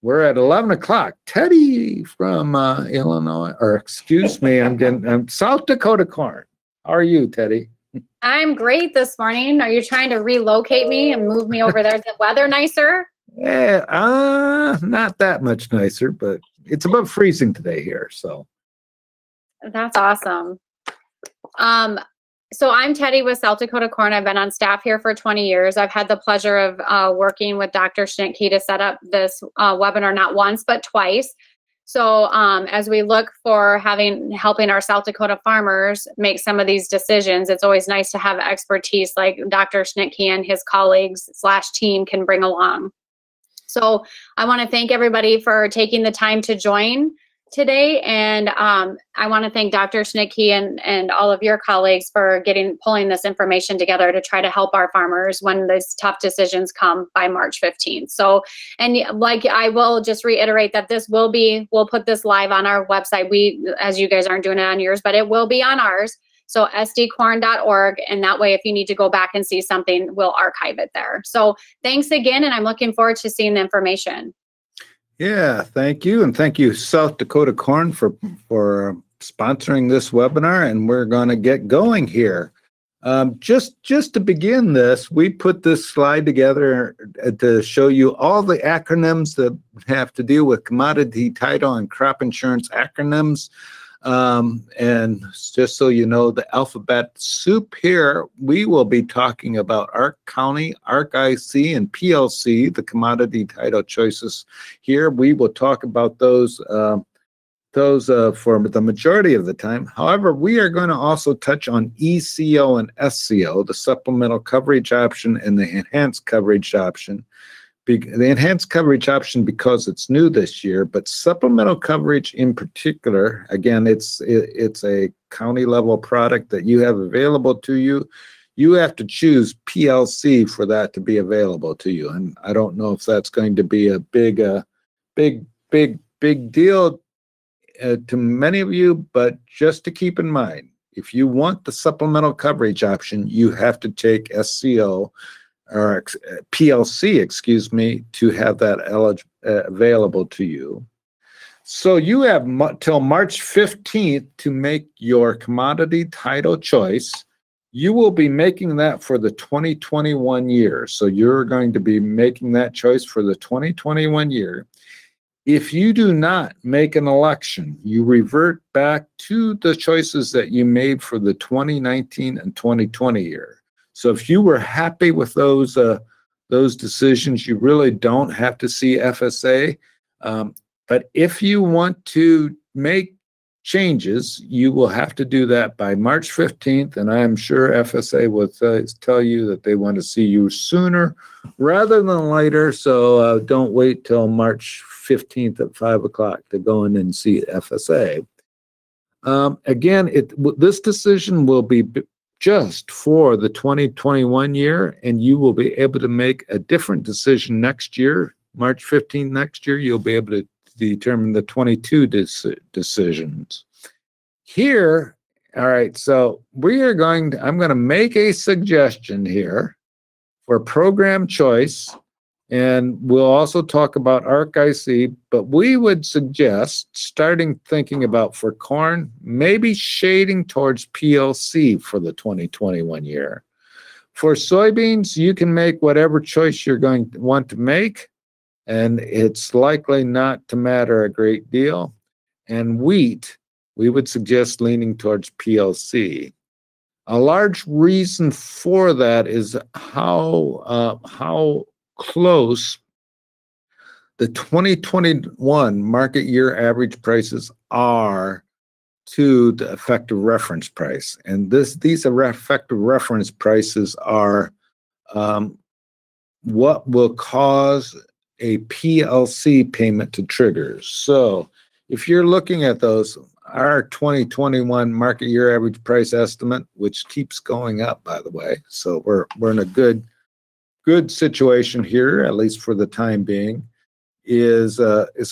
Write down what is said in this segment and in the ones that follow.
We're at 11 o'clock. Teddy from Illinois, or excuse me, I'm South Dakota Corn. How are you, Teddy? I'm great this morning. Are you trying to relocate me and move me over there? Is the weather nicer? Yeah, not that much nicer, but it's above freezing today here. So that's awesome. So I'm Teddy with South Dakota Corn. I've been on staff here for 20 years. I've had the pleasure of working with Dr. Schnitkey to set up this webinar not once, but twice. So as we look for helping our South Dakota farmers make some of these decisions, it's always nice to have expertise like Dr. Schnitkey and his colleagues / team can bring along. So I want to thank everybody for taking the time to join today, and I want to thank Dr. Schnitkey and all of your colleagues for pulling this information together to try to help our farmers when those tough decisions come by March 15th. So, and like I will just reiterate that we'll put this live on our website. As you guys aren't doing it on yours, but it will be on ours. So sdcorn.org, and that way if you need to go back and see something, we'll archive it there. So thanks again, and I'm looking forward to seeing the information. Yeah, thank you. And thank you, South Dakota Corn, for sponsoring this webinar. And we're going to get going here. Just to begin this, we put this slide together to show you all the acronyms that have to deal with commodity title and crop insurance acronyms. And just so you know, the alphabet soup here, we will be talking about ARC County, ARC-IC, and PLC, the commodity title choices here. We will talk about those for the majority of the time. However, we are going to also touch on ECO and SCO, the Supplemental Coverage Option and the Enhanced Coverage Option. The enhanced coverage option because it's new this year, but supplemental coverage in particular, again, it's a county level product that you have available to you. You have to choose PLC for that to be available to you. And I don't know if that's going to be a big deal to many of you, but just to keep in mind, if you want the supplemental coverage option, you have to take SCO or PLC, excuse me, to have that available to you. So you have till March 15th to make your commodity title choice. You will be making that for the 2021 year. So you're going to be making that choice for the 2021 year. If you do not make an election, you revert back to the choices that you made for the 2019 and 2020 year. So if you were happy with those decisions, you really don't have to see FSA. But if you want to make changes, you will have to do that by March 15th. And I am sure FSA will tell you that they want to see you sooner rather than later. So don't wait till March 15th at 5 o'clock to go in and see FSA. Again, this decision will be just for the 2021 year, and you will be able to make a different decision next year. March 15th next year, you'll be able to determine the 22 decisions. Here, all right, so I'm going to make a suggestion here for program choice, and we'll also talk about ARC-IC, but we would suggest thinking about for corn, maybe shading towards PLC for the 2021 year. For soybeans, you can make whatever choice you're going to want to make, and it's likely not to matter a great deal. And wheat, we would suggest leaning towards PLC. A large reason for that is how close the 2021 market year average prices are to the effective reference price. And these effective reference prices are what will cause a PLC payment to trigger. So if you're looking at those, our 2021 market year average price estimate, which keeps going up, by the way, so we're in a good situation here, at least for the time being, is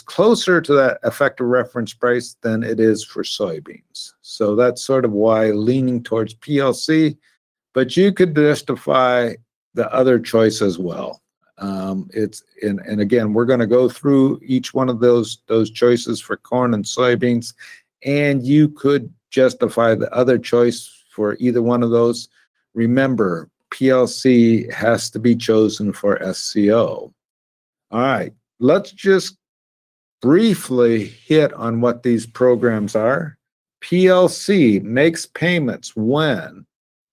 closer to that effective reference price than it is for soybeans. So that's sort of why leaning towards PLC, but you could justify the other choice as well. And again, we're going to go through each one of those choices for corn and soybeans, and you could justify the other choice for either one of those. Remember, PLC has to be chosen for SCO. All right, let's just briefly hit on what these programs are. PLC makes payments when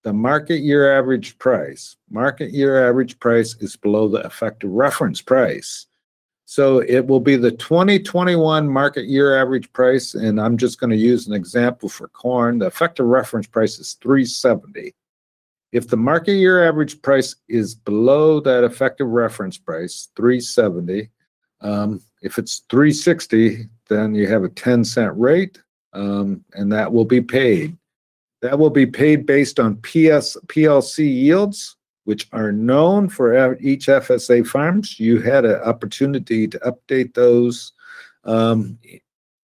the market year average price is below the effective reference price. So it will be the 2021 market year average price, and I'm just going to use an example for corn. The effective reference price is $3.70. If the market year average price is below that effective reference price, $3.70, if it's $3.60, then you have a 10-cent rate, and that will be paid. That will be paid based on PLC yields, which are known for each FSA farms. You had an opportunity to update those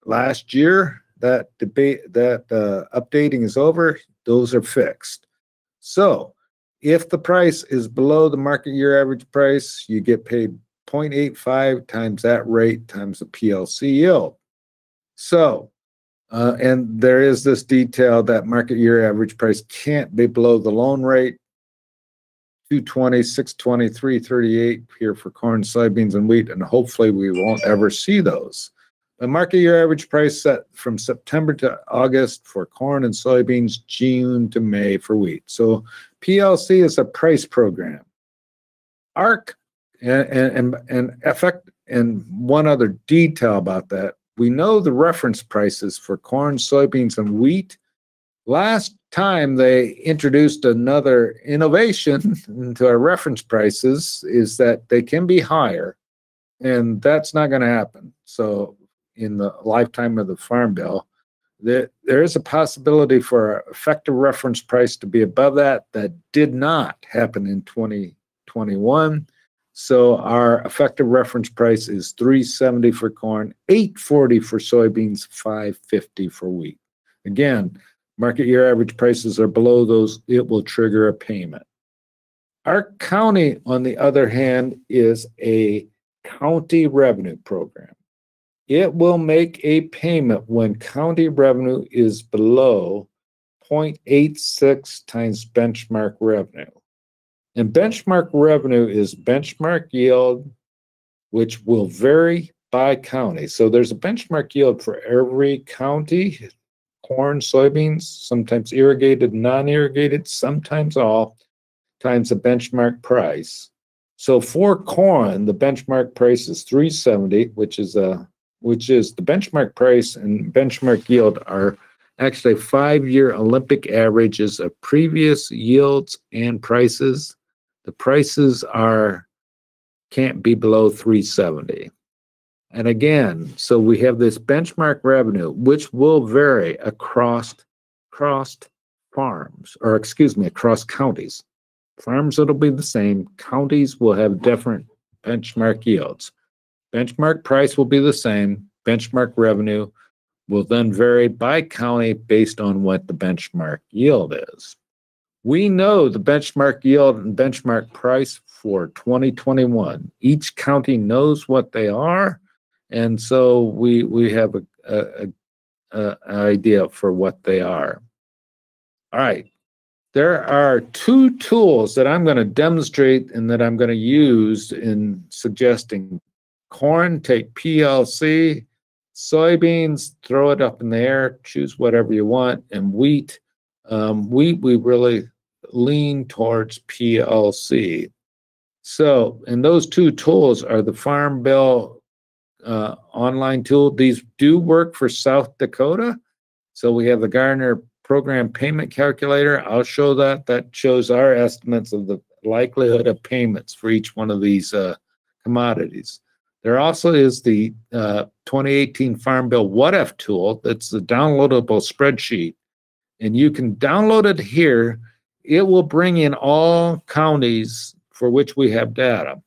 last year. That updating is over. Those are fixed. So if the price is below the market year average price, you get paid 0.85 times that rate times the PLC yield. So, and there is this detail that market year average price can't be below the loan rate, 220, 620, 338 here for corn, soybeans, and wheat, and hopefully we won't ever see those. The market year average price set from September to August for corn and soybeans, June to May for wheat. So PLC is a price program. ARC and one other detail about that, we know the reference prices for corn, soybeans, and wheat. Last time they introduced another innovation into our reference prices is that they can be higher, and that's not going to happen. So in the lifetime of the Farm Bill, there is a possibility for an effective reference price to be above that. That did not happen in 2021. So our effective reference price is $3.70 for corn, $8.40 for soybeans, $5.50 for wheat. Again, market year average prices are below those, it will trigger a payment. Our county, on the other hand, is a county revenue program. It will make a payment when county revenue is below 0.86 times benchmark revenue. And benchmark revenue is benchmark yield, which will vary by county. So there's a benchmark yield for every county, corn, soybeans, sometimes irrigated, non-irrigated, sometimes all, times a benchmark price. So for corn, the benchmark price is $3.70, which is the benchmark price, and benchmark yield are actually 5-year Olympic averages of previous yields and prices. The prices can't be below $3.70. And again, so we have this benchmark revenue, which will vary across farms, or excuse me, across counties. Farms, it'll be the same. Counties will have different benchmark yields. Benchmark price will be the same. Benchmark revenue will then vary by county based on what the benchmark yield is. We know the benchmark yield and benchmark price for 2021. Each county knows what they are, and so we have an idea for what they are. All right. There are 2 tools that I'm going to demonstrate and that I'm going to use in suggesting corn, take PLC, soybeans, throw it up in the air, choose whatever you want, and wheat, we really lean towards PLC. So, and those 2 tools are the Farm Bill online tool. These do work for South Dakota. So we have the Garner Program Payment Calculator. I'll show that. That shows our estimates of the likelihood of payments for each one of these commodities. There also is the 2018 Farm Bill What If tool. That's a downloadable spreadsheet. And you can download it here. It will bring in all counties for which we have data.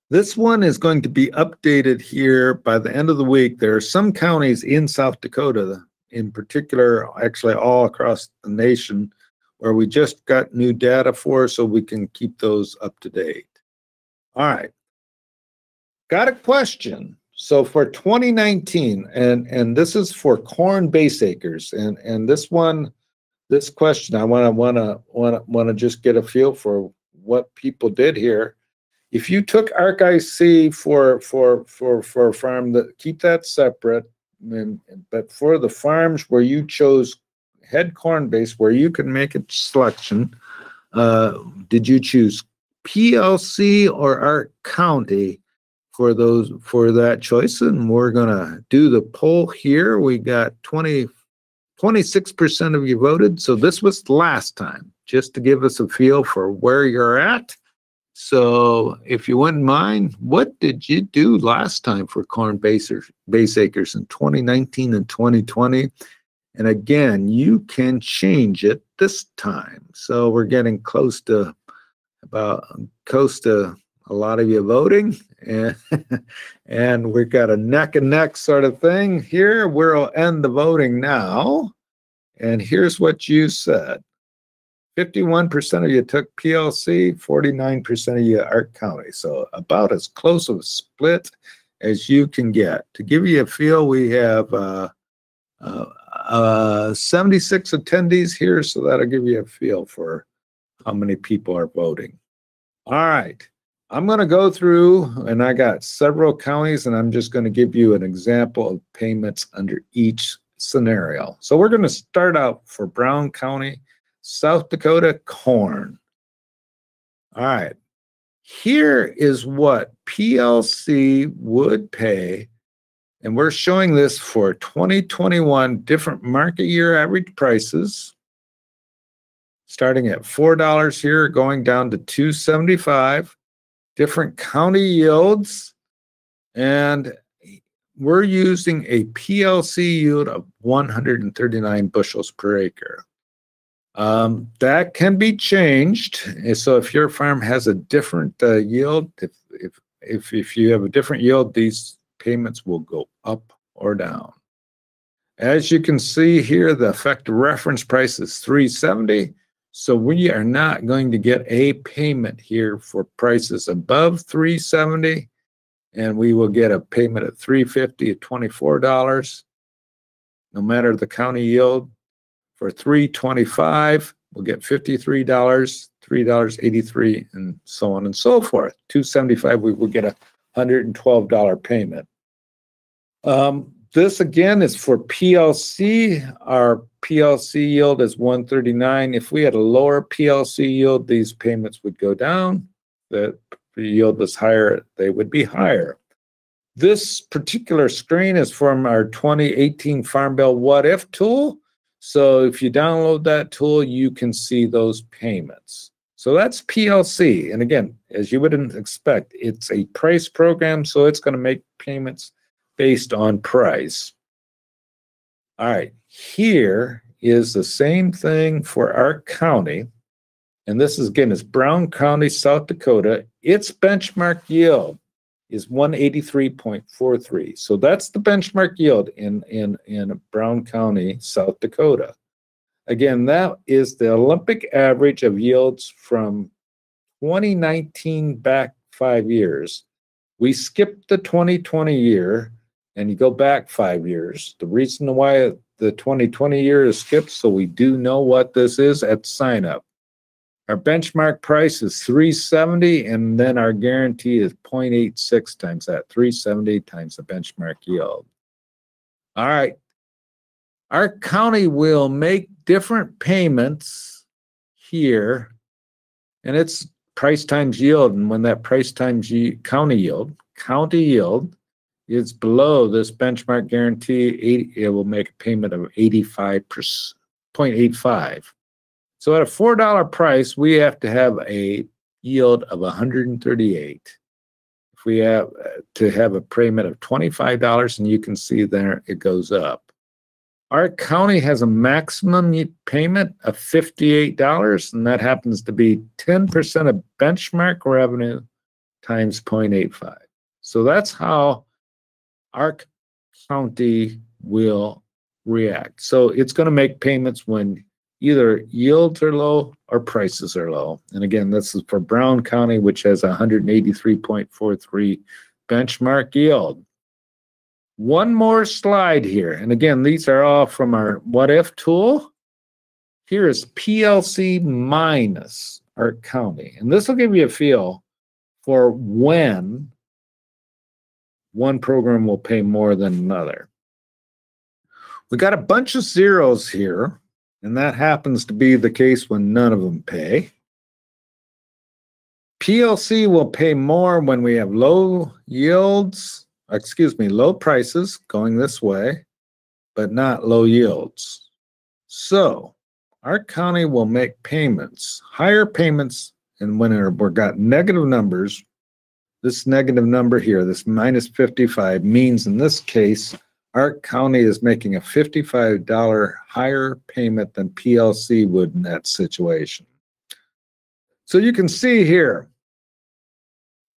This one is going to be updated here by the end of the week. There are some counties in South Dakota, in particular, actually all across the nation, where we just got new data for, so we can keep those up to date. All right. Got a question. So for 2019, and this is for corn base acres, and this question, I wanna just get a feel for what people did here. If you took ARC-IC for a farm, that keep that separate, but for the farms where you chose head corn base, where you can make a selection, did you choose PLC or ARC County for that choice? And we're gonna do the poll here. We got 26% of you voted. So this was last time, just to give us a feel for where you're at. So if you wouldn't mind, what did you do last time for corn base acres in 2019 and 2020? And again, you can change it this time. So we're getting close to a lot of you voting, and we've got a neck and neck sort of thing here. We'll end the voting now. And here's what you said. 51% of you took PLC, 49% of you ARC County. So about as close of a split as you can get. To give you a feel, we have 76 attendees here, so that'll give you a feel for how many people are voting. All right, I'm going to go through, and I got several counties, and I'm just going to give you an example of payments under each scenario. So we're going to start out for Brown County, South Dakota corn. All right, here is what PLC would pay, and we're showing this for 2021 different market year average prices, starting at $4 here, going down to $2.75, different county yields, and we're using a PLC yield of 139 bushels per acre. That can be changed. So if your farm has a different yield, if you have a different yield, these payments will go up or down. As you can see here, the effective reference price is $3.70. So we are not going to get a payment here for prices above $3.70, and we will get a payment at $3.50 at $24, no matter the county yield. For $3.25, we'll get $53, $3.83, and so on and so forth. $2.75, we will get a $112 payment. This again is for PLC. Our PLC yield is 139. If we had a lower PLC yield, these payments would go down. The yield was higher, they would be higher. This particular screen is from our 2018 Farm Bill What If tool. So if you download that tool, you can see those payments. So that's PLC. And again, as you wouldn't expect, it's a price program, so it's going to make payments based on price. All right, here is the same thing for our county. And this is, again, is Brown County, South Dakota. Its benchmark yield is 183.43. So that's the benchmark yield in Brown County, South Dakota. Again, that is the Olympic average of yields from 2019 back 5 years. We skipped the 2020 year, and you go back 5 years. The reason why the 2020 year is skipped, so we do know what this is at sign up. Our benchmark price is $3.70, and then our guarantee is 0.86 times that, $3.70 times the benchmark yield. All right. Our county will make different payments here, and it's price times yield. And when that price times county yield is below this benchmark guarantee, it will make a payment of 0.85. So at a $4 price, we have to have a yield of 138. If we have to have a payment of $25, and you can see there it goes up. Our county has a maximum payment of $58, and that happens to be 10% of benchmark revenue times 0.85. So that's how our county will react. So it's going to make payments when either yields are low or prices are low. And again, this is for Brown County, which has 183.43 benchmark yield. One more slide here. And again, these are all from our what if tool. Here is PLC minus ARC County. And this will give you a feel for when one program will pay more than another. We got a bunch of zeros here, and that happens to be the case when none of them pay. PLC will pay more when we have low yields, low prices going this way, but not low yields. So our county will make payments, higher payments, and when we've got negative numbers, this negative number here, this minus 55, means in this case, our county is making a $55 higher payment than PLC would in that situation. So you can see here,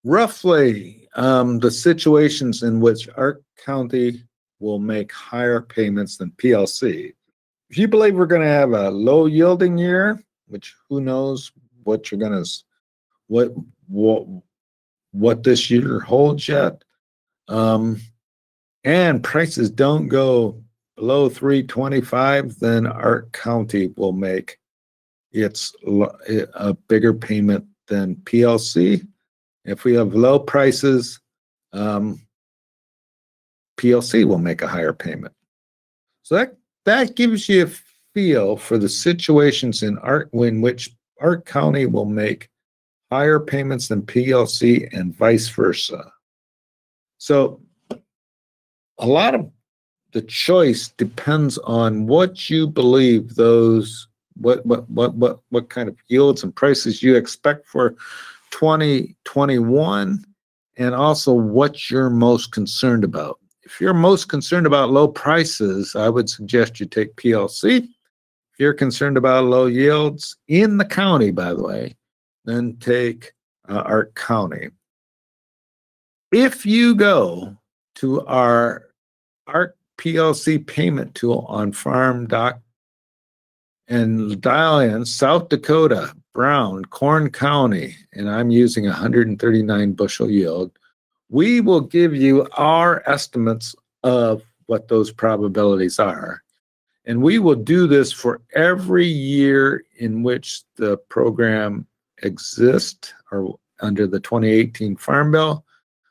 roughly the situations in which our county will make higher payments than PLC. If you believe we're going to have a low yielding year, which who knows what you're going to, what this year holds yet, and prices don't go below 325, then our county will make a bigger payment than PLC. If we have low prices, PLC will make a higher payment. So that gives you a feel for the situations in which our county will make higher payments than PLC and vice versa. So a lot of the choice depends on what you believe what kind of yields and prices you expect for 2021, and also what you're most concerned about. If you're most concerned about low prices, I would suggest you take PLC. If you're concerned about low yields in the county, by the way, then take ARC County. If you go to our ARC PLC payment tool on Farm Doc and dial in South Dakota, Brown, Corn County, and I'm using 139 bushel yield, we will give you our estimates of what those probabilities are. And we will do this for every year in which the program exists or under the 2018 Farm Bill.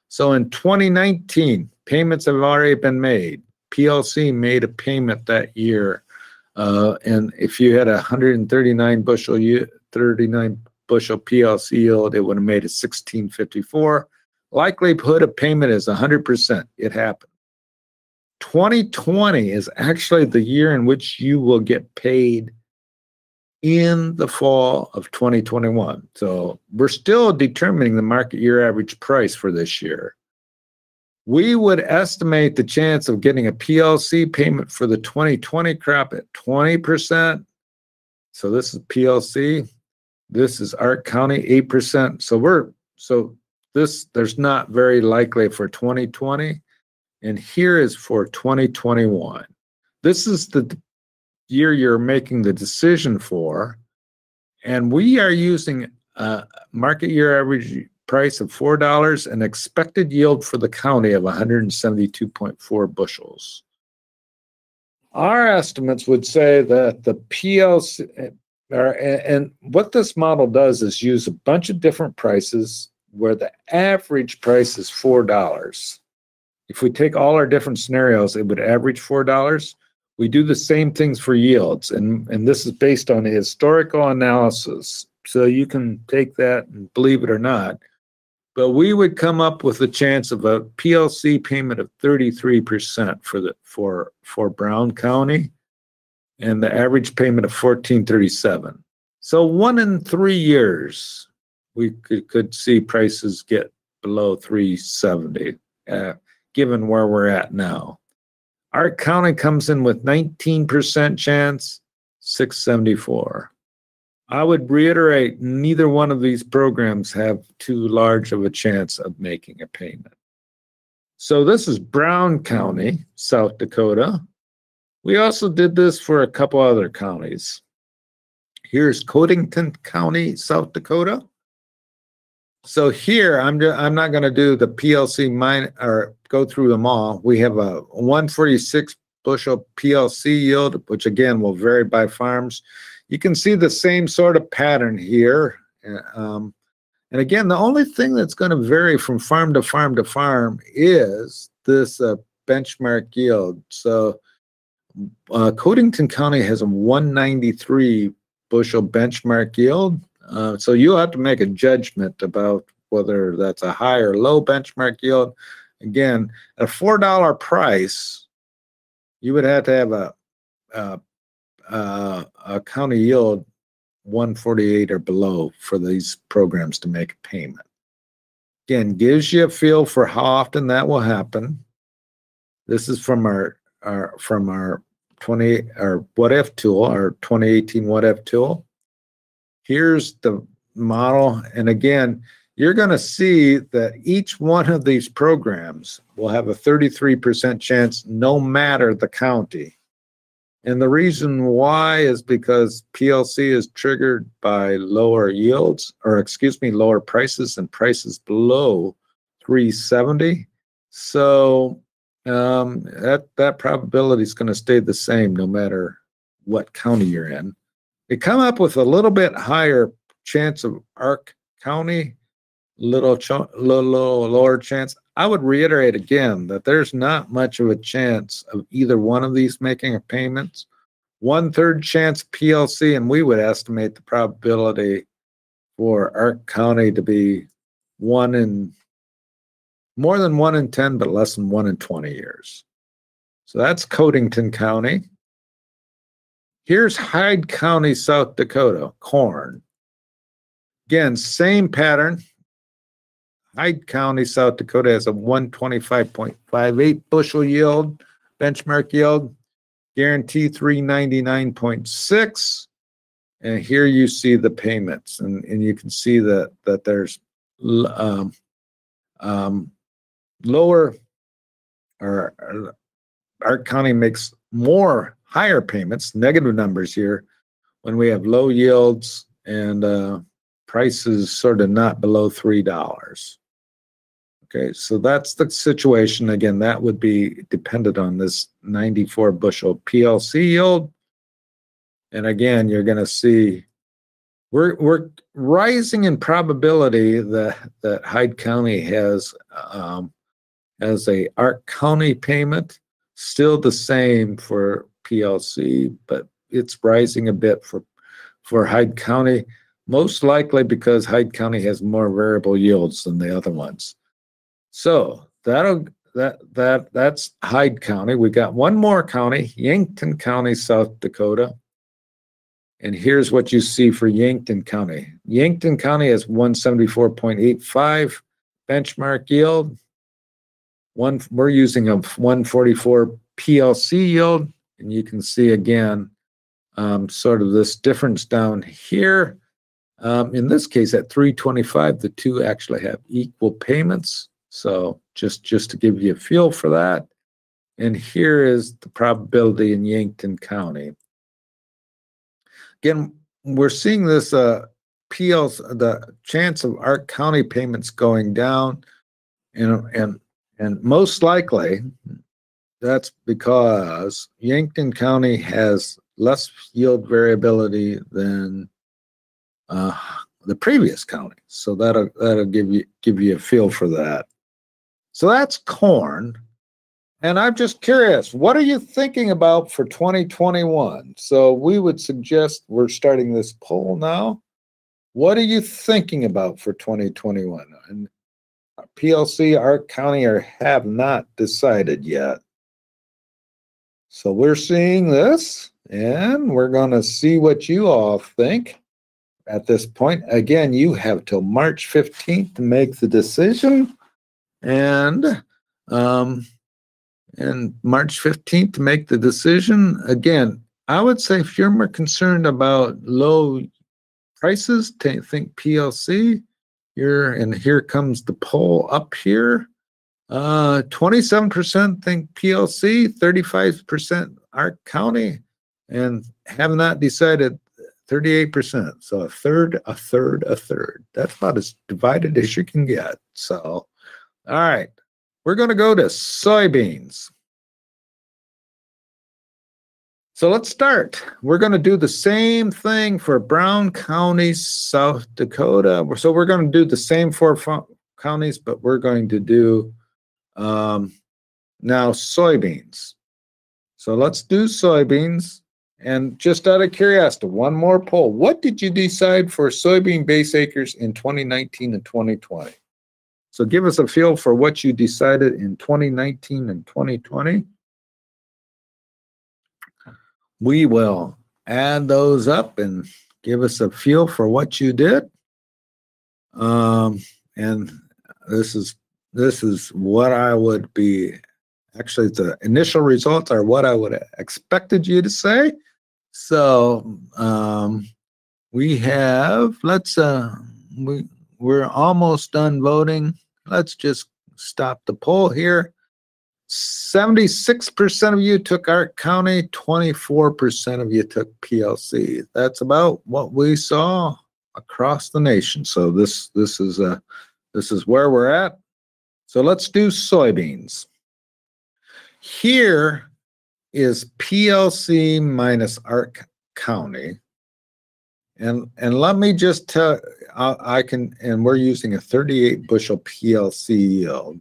So in 2019, payments have already been made. PLC made a payment that year. And if you had 139 bushel PLC yield, it would have made a 1654. Likelihood of payment is 100%. It happened. 2020 is actually the year in which you will get paid in the fall of 2021. So we're still determining the market year average price for this year. We would estimate the chance of getting a PLC payment for the 2020 crop at 20%. So this is PLC. This is ARC County, 8%. So there's not very likely for 2020. And here is for 2021. This is the year you're making the decision for. And we are using a market year average price of $4 and expected yield for the county of 172.4 bushels. Our estimates would say that the PLC, and what this model does is use a bunch of different prices where the average price is $4. If we take all our different scenarios, it would average $4. We do the same things for yields, and this is based on a historical analysis. So you can take that and believe it or not. But we would come up with a chance of a PLC payment of 33% for Brown County, and the average payment of $14.37. So 1 in 3 years, we could see prices get below $3.70, given where we're at now. Our county comes in with 19% chance, $6.74. I would reiterate, neither one of these programs have too large of a chance of making a payment. So this is Brown County, South Dakota. We also did this for a couple other counties. Here's Codington County, South Dakota. So here, I'm not going to do the PLC mine or go through them all. We have a 146 bushel PLC yield, which again will vary by farms. You can see the same sort of pattern here. And again, the only thing that's going to vary from farm to farm to farm is this benchmark yield. So Codington County has a 193 bushel benchmark yield. So you'll have to make a judgment about whether that's a high or low benchmark yield. Again, at a $4 price, you would have to have a county yield 148 or below for these programs to make a payment. Again, gives you a feel for how often that will happen. This is from our 2018 what if tool. Here's the model, and again, you're going to see that each one of these programs will have a 33% chance no matter the county. And the reason why is because PLC is triggered by lower yields, or excuse me, lower prices and prices below 370. So that probability is going to stay the same no matter what county you're in. They come up with a little bit higher chance of ARC County, little lower chance. I would reiterate again that there's not much of a chance of either one of these making a payment. 1/3 chance PLC, and we would estimate the probability for ARC County to be more than 1 in 10, but less than 1 in 20 years. So that's Codington County. Here's Hyde County, South Dakota, corn. Again, same pattern. Hyde County, South Dakota has a 125.58 bushel yield, benchmark yield, guarantee 399.6. And here you see the payments, and you can see that there's lower, or ARC County makes more higher payments, negative numbers here, when we have low yields and prices sort of not below $3. Okay, so that's the situation. Again, that would be dependent on this 94 bushel PLC yield. And again, you're going to see we're rising in probability that Hyde County has a ARC County payment, still the same for PLC, but it's rising a bit for Hyde County, most likely because Hyde County has more variable yields than the other ones. So that's Hyde County. We got one more county, Yankton County, South Dakota. And here's what you see for Yankton County. Yankton County has 174.85 benchmark yield. We're using a 144 PLC yield, and you can see again sort of this difference down here. In this case, at 325, the two actually have equal payments. So just to give you a feel for that. And here is the probability in Yankton County. Again, we're seeing this PLC, the chance of ARC County payments going down, and most likely that's because Yankton County has less yield variability than the previous county. So that'll give you a feel for that. So that's corn. And I'm just curious, what are you thinking about for 2021? So we would suggest we're starting this poll now. What are you thinking about for 2021? And PLC, ARC County, or have not decided yet. So we're seeing this, and we're going to see what you all think at this point. Again, you have till March 15th to make the decision, and March 15th to make the decision. Again, I would say if you're more concerned about low prices, think PLC. And here comes the poll up here. 27% think PLC, 35% ARC County, and have not decided 38%. So a third, a third, a third. That's about as divided as you can get. So, all right, we're going to go to soybeans. So let's start. We're going to do the same thing for Brown County, South Dakota. So we're going to do the same 4 counties, but we're going to do now soybeans. So let's do soybeans. And just out of curiosity, one more poll. What did you decide for soybean base acres in 2019 and 2020? So give us a feel for what you decided in 2019 and 2020. We will add those up and give us a feel for what you did. And this is what I would be, actually the initial results are what I would have expected you to say. So we have, we're almost done voting. Let's just stop the poll here. 76% of you took ARC County, 24% of you took PLC. That's about what we saw across the nation. So this is where we're at. So let's do soybeans. Here is PLC minus ARC County. And let me just tell, and we're using a 38 bushel PLC yield.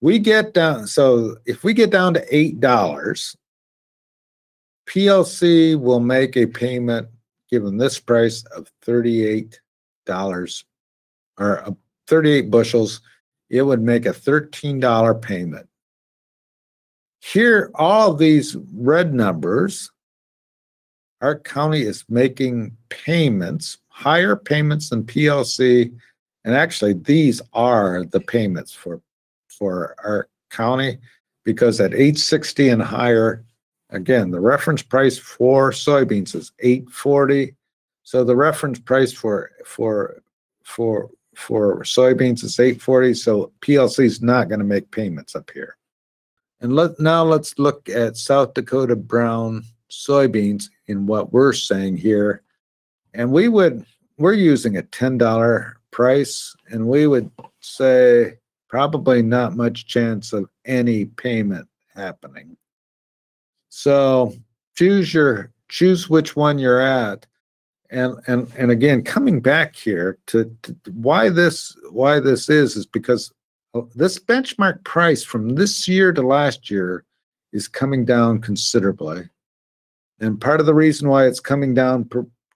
We get down, so if we get down to $8, PLC will make a payment, given this price, of $38, or 38 bushels, it would make a $13 payment. Here, all of these red numbers, ARC County is making payments, higher payments than PLC, and actually these are the payments for ARC County, because at $8.60 and higher, again, the reference price for soybeans is $8.40. So the reference price for soybeans is $8.40. So PLC is not going to make payments up here. And now let's look at South Dakota brown soybeans in what we're saying here. And we're using a $10 price, and we would say probably not much chance of any payment happening. So choose which one you're at. And again, coming back here to why this is because this benchmark price from this year to last year is coming down considerably. And part of the reason why it's coming down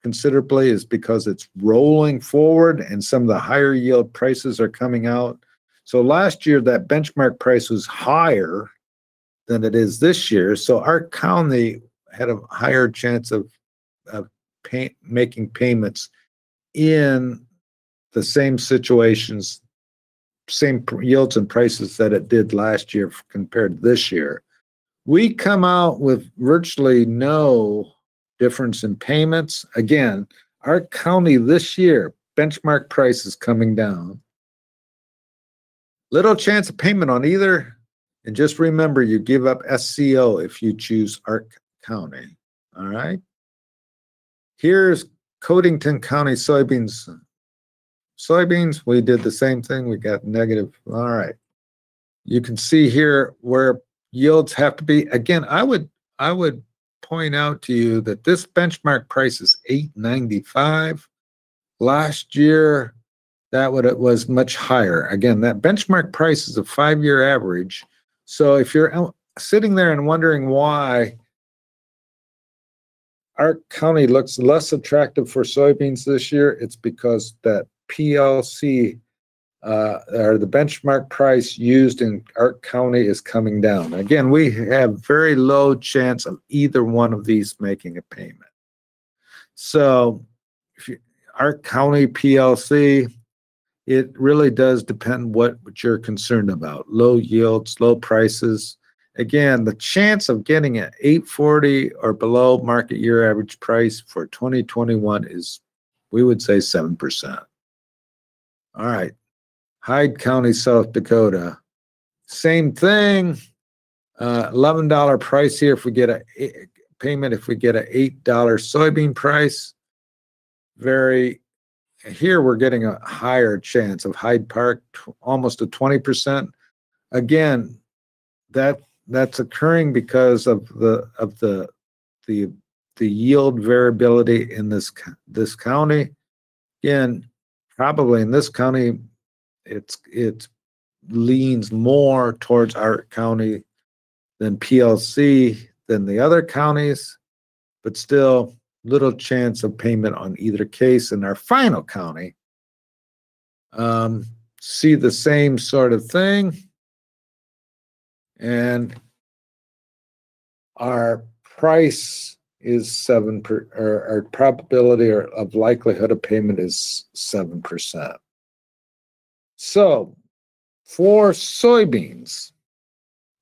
considerably is because it's rolling forward and some of the higher yield prices are coming out. So last year, that benchmark price was higher than it is this year. So ARC County had a higher chance of making payments in the same situations, same yields and prices that it did last year compared to this year. We come out with virtually no difference in payments. Again, ARC County this year, benchmark price is coming down. Little chance of payment on either. And just remember, you give up SCO if you choose ARC County. All right. Here's Codington County soybeans. Soybeans, we did the same thing. We got negative. All right. You can see here where yields have to be. Again, I would point out to you that this benchmark price is $8.95. Last year, it was much higher. Again, that benchmark price is a 5-year average. So if you're sitting there and wondering why ARC County looks less attractive for soybeans this year, it's because that PLC or the benchmark price used in ARC County is coming down. Again, we have very low chance of either one of these making a payment. So if ARC County PLC, it really does depend what you're concerned about. Low yields, low prices. Again, the chance of getting an $8.40 or below market year average price for 2021 is, we would say, 7%. All right. Hyde County, South Dakota. Same thing. $11 price here if we get a payment, if we get an $8 soybean price. very, here we're getting a higher chance of Hyde Park, almost a 20%. Again, that's occurring because of the yield variability in this county. Again, probably in this county, it leans more towards ARC County than PLC than the other counties, but still little chance of payment on either case. In our final county, see the same sort of thing, and our price is our probability of likelihood of payment is 7%. So for soybeans,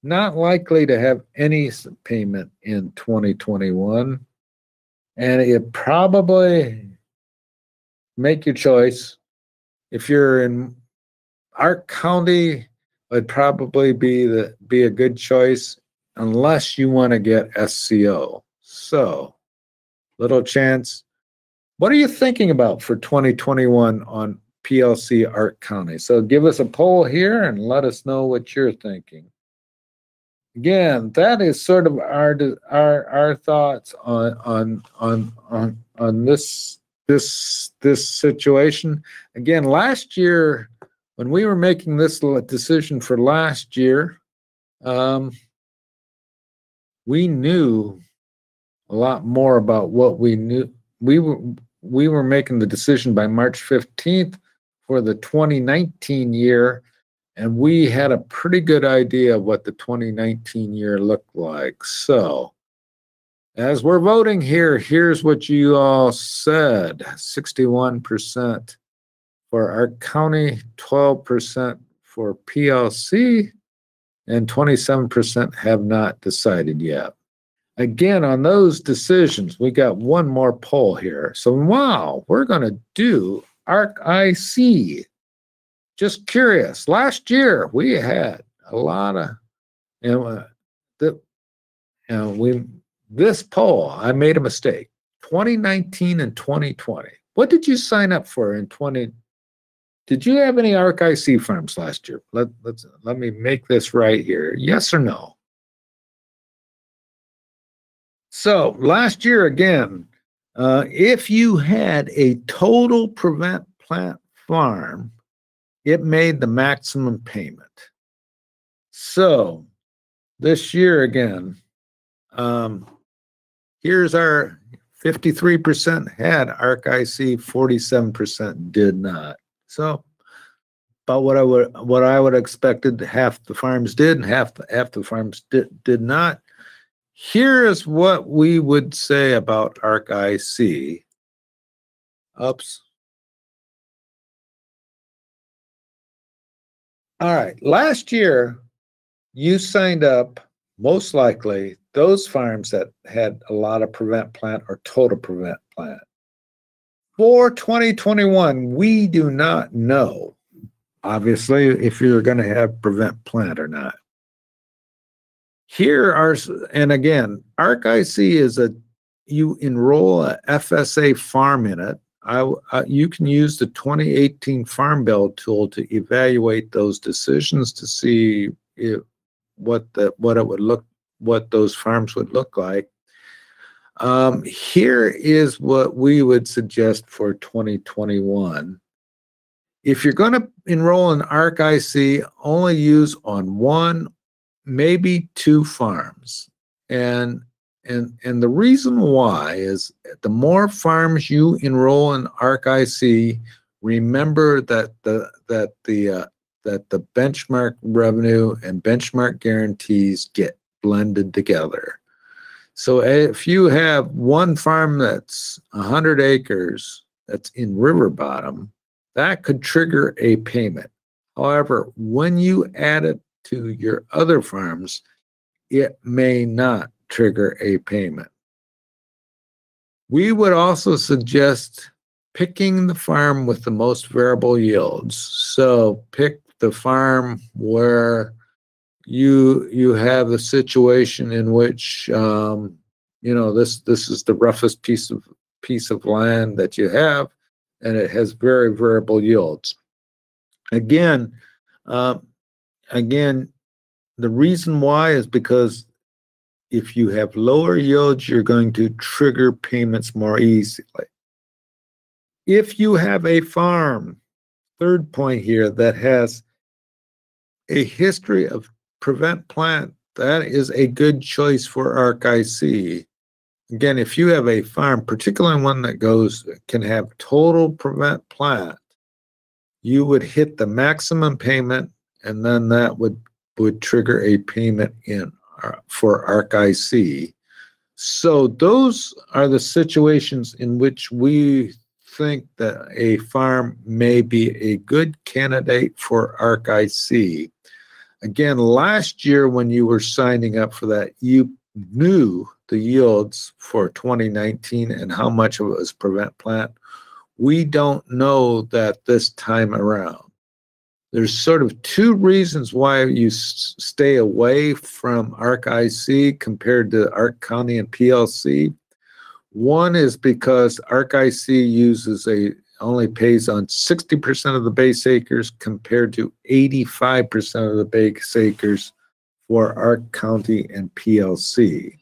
not likely to have any payment in 2021, and it probably, make your choice. If you're in ARC County, would probably be a good choice, unless you want to get SCO. So, little chance. What are you thinking about for 2021 on PLC ARC County? So give us a poll here and let us know what you're thinking. Again, that is sort of our thoughts on this situation. Again, last year, when we were making this decision for last year, we knew a lot more about what we knew. We were making the decision by March 15th for the 2019 year, and we had a pretty good idea of what the 2019 year looked like. So, as we're voting here, here's what you all said. 61% for ARC County, 12% for PLC, and 27% have not decided yet. Again, on those decisions, we got one more poll here. So, wow, we're going to do ARC-IC. Just curious. Last year, we had a lot of, this poll, I made a mistake. 2019 and 2020. What did you sign up for in 2020? Did you have any ARC-IC farms last year? Let me make this right here. Yes or no? So last year, again, if you had a total prevent plant farm, it made the maximum payment. So this year, again, here's our 53% had ARC-IC, 47% did not. So about what I would have expected, half the farms did and half the farms did not. Here's what we would say about ARC-IC. Oops. All right. Last year, you signed up, most likely, those farms that had a lot of prevent plant or total prevent plant. For 2021, we do not know, obviously, if you're going to have prevent plant or not. Here are, and again, ARC-IC is you enroll a FSA farm in it. You can use the 2018 Farm Bill tool to evaluate those decisions to see what those farms would look like. Here is what we would suggest for 2021. If you're going to enroll in ARC-IC, only use on one, maybe two farms. And the reason why is the more farms you enroll in ARC-IC, remember that the benchmark revenue and benchmark guarantees get blended together. So if you have one farm that's 100 acres that's in river bottom, that could trigger a payment. However, when you add it to your other farms, it may not trigger a payment. We would also suggest picking the farm with the most variable yields. So pick the farm where you have a situation in which this is the roughest piece of piece of land that you have, and it has very variable yields. Again, the reason why is because if you have lower yields, you're going to trigger payments more easily. If you have a farm, third point here, that has a history of prevent plant, that is a good choice for ARC-IC. Again, if you have a farm, particularly one that can have total prevent plant, you would hit the maximum payment, and then that would trigger a payment for ARC-IC. So those are the situations in which we think that a farm may be a good candidate for ARC-IC. Again, last year when you were signing up for that, you knew the yields for 2019 and how much of it was prevent plant. We don't know that this time around. There's sort of two reasons why you stay away from ARC-IC compared to ARC-County and PLC. One is because ARC-IC only pays on 60% of the base acres compared to 85% of the base acres for ARC-County and PLC.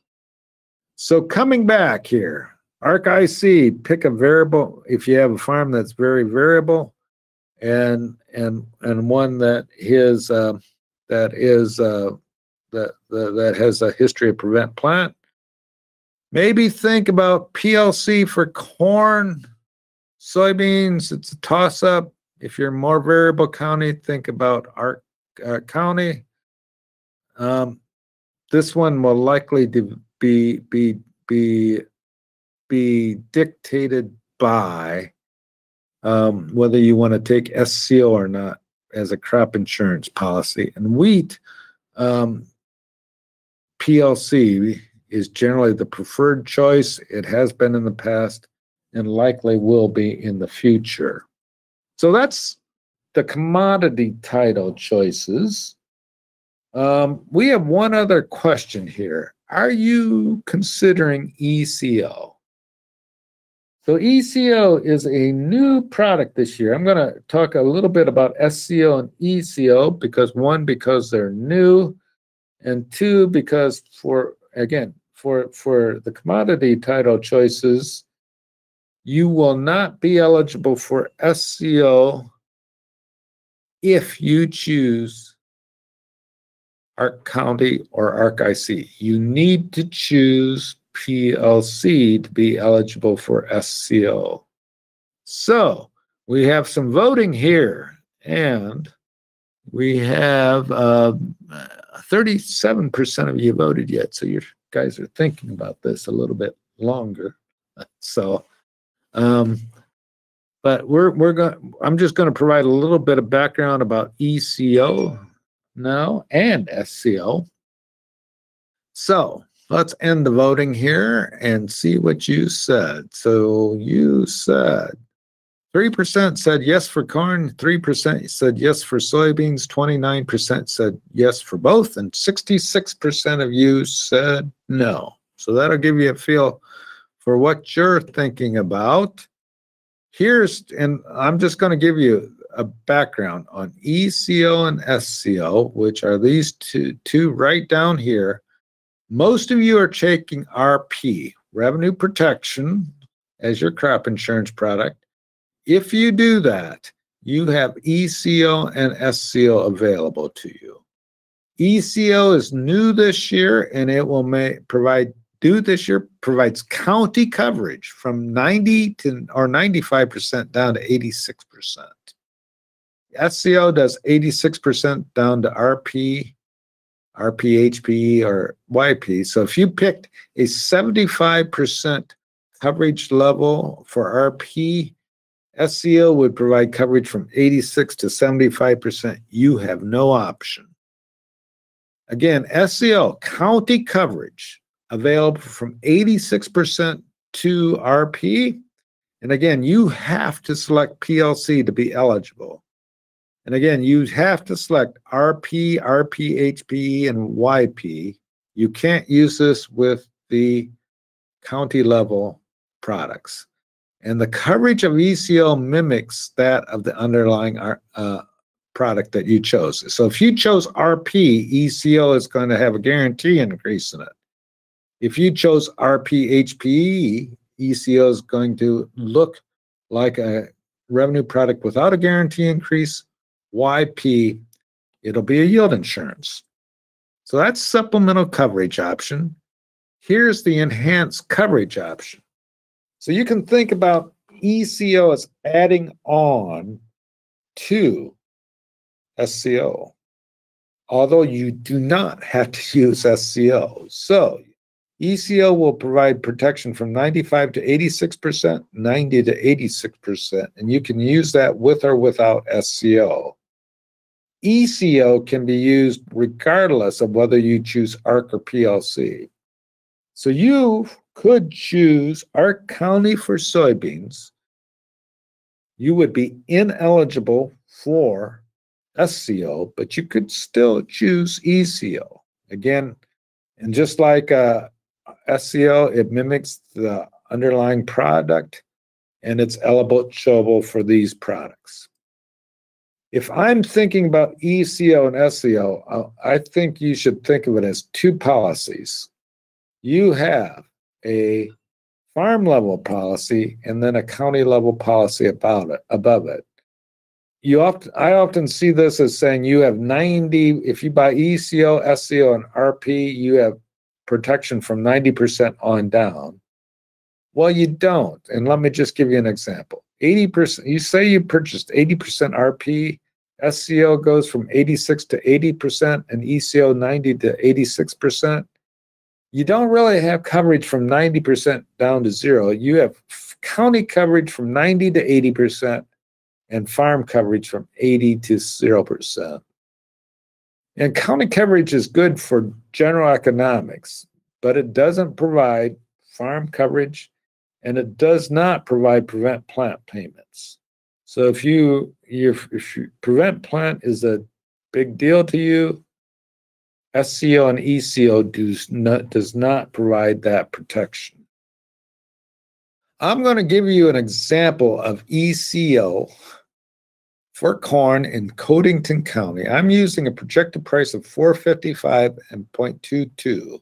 So coming back here, ARC-IC, pick a variable if you have a farm that's very variable, and one that has a history of prevent plant. Maybe think about PLC for corn, soybeans. It's a toss-up. If you're more variable county, think about ARC-County. This one will likely be dictated by whether you want to take SCO or not as a crop insurance policy. And wheat, PLC is generally the preferred choice. It has been in the past and likely will be in the future. So that's the commodity title choices. We have one other question here. Are you considering ECO? So ECO is a new product this year. I'm going to talk a little bit about SCO and ECO because they're new, and two, because for the commodity title choices, you will not be eligible for SCO if you choose ARC-County or ARC-IC. You need to choose PLC to be eligible for SCO. So we have some voting here, and we have 37% of you voted yet. So you guys are thinking about this a little bit longer. So, but I'm just going to provide a little bit of background about ECO now and SCO. So let's end the voting here and see what you said. So you said 3% said yes for corn, 3% said yes for soybeans, 29% said yes for both, and 66% of you said no. So that'll give you a feel for what you're thinking about. And I'm just going to give you a background on ECO and SCO, which are these two right down here. Most of you are taking RP, revenue protection, as your crop insurance product. If you do that, you have ECO and SCO available to you. ECO is new this year, and it will provides county coverage from 90 to or 95% down to 86%. SCO does 86% down to RP, RPhpe, or YP. So if you picked a 75% coverage level for RP, SCO would provide coverage from 86 to 75%. You have no option. Again, SCO, county coverage, available from 86% to RP. And again, you have to select PLC to be eligible. And again, you have to select RP, RPhpe, and YP. You can't use this with the county level products. And the coverage of ECO mimics that of the underlying product that you chose. So if you chose RP, ECO is going to have a guarantee increase in it. If you chose RPhpe, ECO is going to look like a revenue product without a guarantee increase. YP, it'll be a yield insurance. So that's supplemental coverage option. Here's the enhanced coverage option. So you can think about ECO as adding on to SCO, although you do not have to use SCO. So ECO will provide protection from 95 to 86%, 90 to 86%, and you can use that with or without SCO. ECO can be used regardless of whether you choose ARC or PLC. So you could choose ARC County for soybeans. You would be ineligible for SCO, but you could still choose ECO. Again, and just like SCO, it mimics the underlying product, and it's eligible for these products. If I'm thinking about ECO and SCO, I think you should think of it as two policies. You have a farm level policy and then a county level policy above it. I often see this as saying you have 90, if you buy ECO, SCO, and RP, you have protection from 90% on down. Well, you don't. And let me just give you an example. 80%, you say you purchased 80% RP, SCO goes from 86 to 80%, and ECO 90 to 86%. You don't really have coverage from 90% down to zero. You have county coverage from 90 to 80% and farm coverage from 80 to 0%. And county coverage is good for general economics, but it doesn't provide farm coverage, and it does not provide prevent plant payments. So if prevent plant is a big deal to you, SCO and ECO does not provide that protection. I'm going to give you an example of ECO for corn in Codington County. I'm using a projected price of $4.55 and 0.22.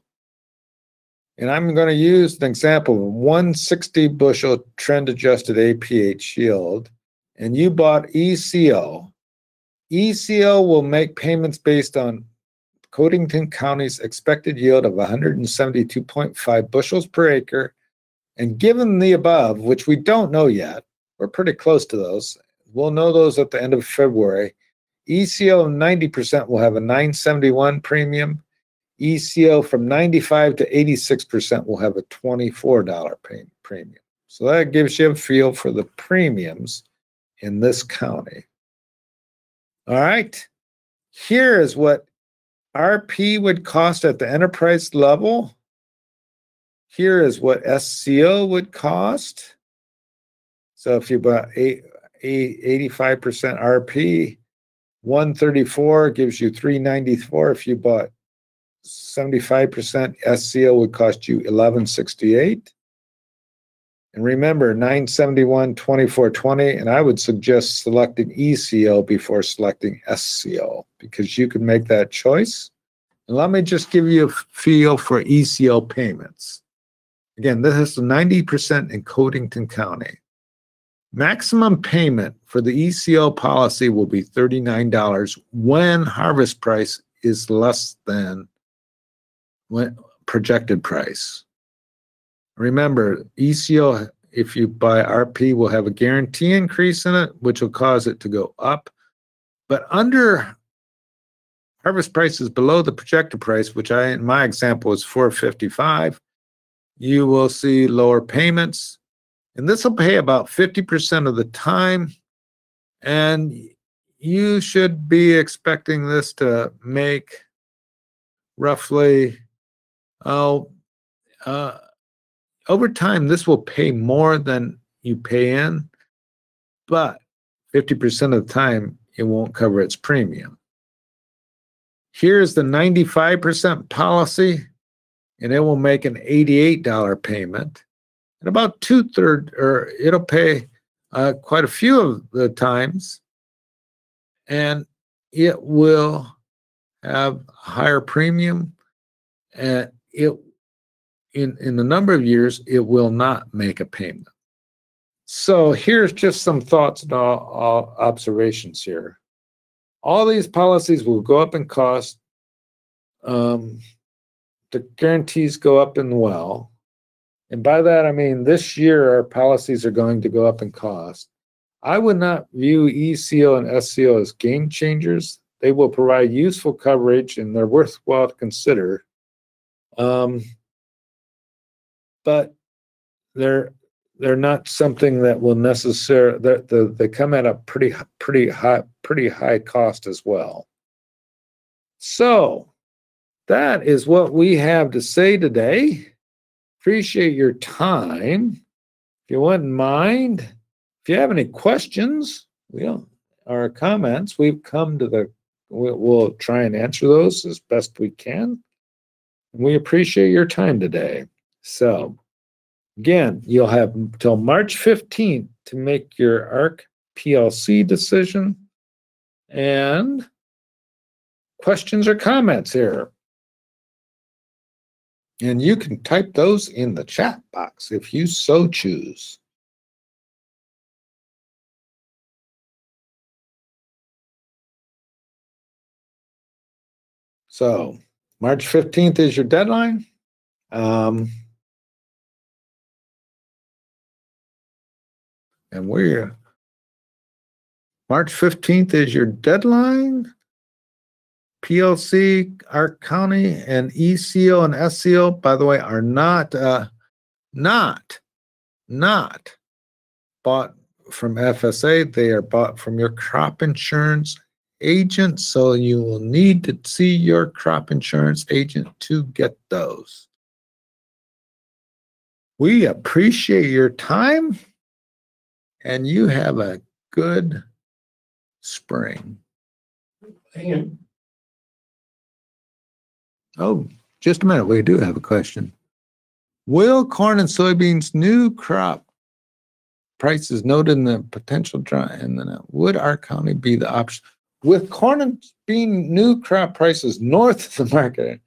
And I'm going to use an example of 160 bushel trend adjusted APH yield. And you bought ECO. ECO will make payments based on Codington County's expected yield of 172.5 bushels per acre. And given the above, which we don't know yet, we're pretty close to those. We'll know those at the end of February. ECO 90% will have a $9.71 premium. ECO from 95 to 86% will have a $24 premium. So that gives you a feel for the premiums in this county. All right. Here is what RP would cost at the enterprise level. Here is what SCO would cost. So if you bought 85% RP, 134 gives you 394. If you bought 75% SCO would cost you 1168. And remember, 971, 2420, and I would suggest selecting ECO before selecting SCO because you can make that choice. And let me just give you a feel for ECO payments. Again, this is 90% in Codington County. Maximum payment for the ECO policy will be $39 when harvest price is less than projected price. Remember, ECO, if you buy RP, will have a guarantee increase in it, which will cause it to go up. But under harvest prices below the projected price, which in my example is $4.55, you will see lower payments. And this will pay about 50% of the time. And you should be expecting this to make roughly, over time, this will pay more than you pay in, but 50% of the time, it won't cover its premium. Here's the 95% policy, and it will make an $88 payment. And about 2/3, or it'll pay quite a few of the times, and it will have a higher premium, and it in a number of years it will not make a payment. So here's just some thoughts and observations here. All these policies will go up in cost. The guarantees go up in well. And by that, I mean this year our policies are going to go up in cost. I would not view ECO and SCO as game changers. They will provide useful coverage and they're worthwhile to consider. But they're not something that will necessarily, they come at a pretty high cost as well. So that is what we have to say today. Appreciate your time. If you wouldn't mind, if you have any questions, or comments, we'll try and answer those as best we can. We appreciate your time today. So again, you'll have until March 15th to make your ARC PLC decision. And questions or comments here. And you can type those in the chat box if you so choose. So March 15th is your deadline. And March 15th is your deadline. PLC, ARC County, and ECO and SCO, by the way, are not bought from FSA. They are bought from your crop insurance agent, so you will need to see your crop insurance agent to get those. We appreciate your time, and you have a good spring. Oh, just a minute. We do have a question. Will corn and soybeans new crop prices noted in the potential drought, and then would our county be the option? With corn and bean new crop prices north of the market.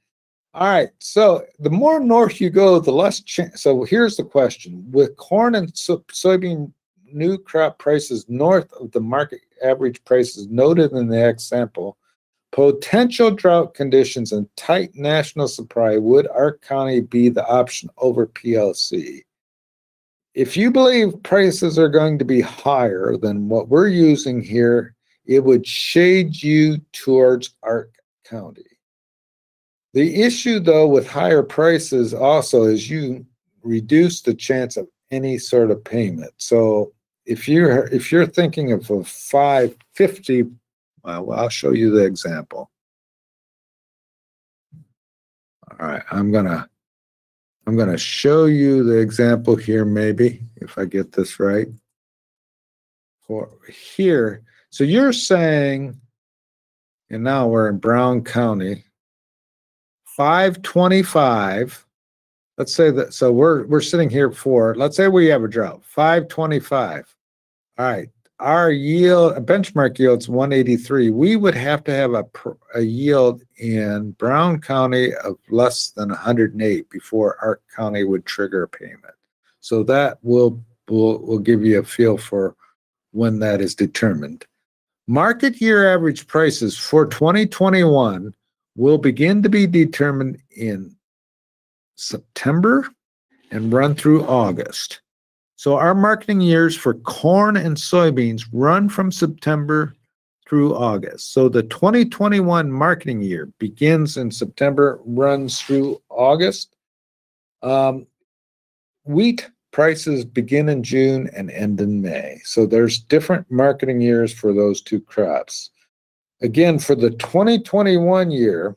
All right. So the more north you go, the less chance. So here's the question. With corn and soybean new crop prices north of the market average prices noted in the example, potential drought conditions and tight national supply, would ARC County be the option over PLC? If you believe prices are going to be higher than what we're using here, it would shade you towards ARC County. The issue, though, with higher prices also is you reduce the chance of any sort of payment. So if you're thinking of a $5.50, well, I'll show you the example. All right, I'm gonna show you the example here, maybe if I get this right. For here, so you're saying, and now we're in Brown County, $5.25. Let's say that. So we're sitting here for. Let's say we have a drought, $5.25. All right. Our yield, a benchmark yield's 183. We would have to have a yield in Brown County of less than 108 before ARC County would trigger a payment. So that will give you a feel for when that is determined. Market year average prices for 2021 will begin to be determined in September and run through August. So our marketing years for corn and soybeans run from September through August. So the 2021 marketing year begins in September, runs through August. Wheat prices begin in June and end in May. So there's different marketing years for those two crops. Again, for the 2021 year,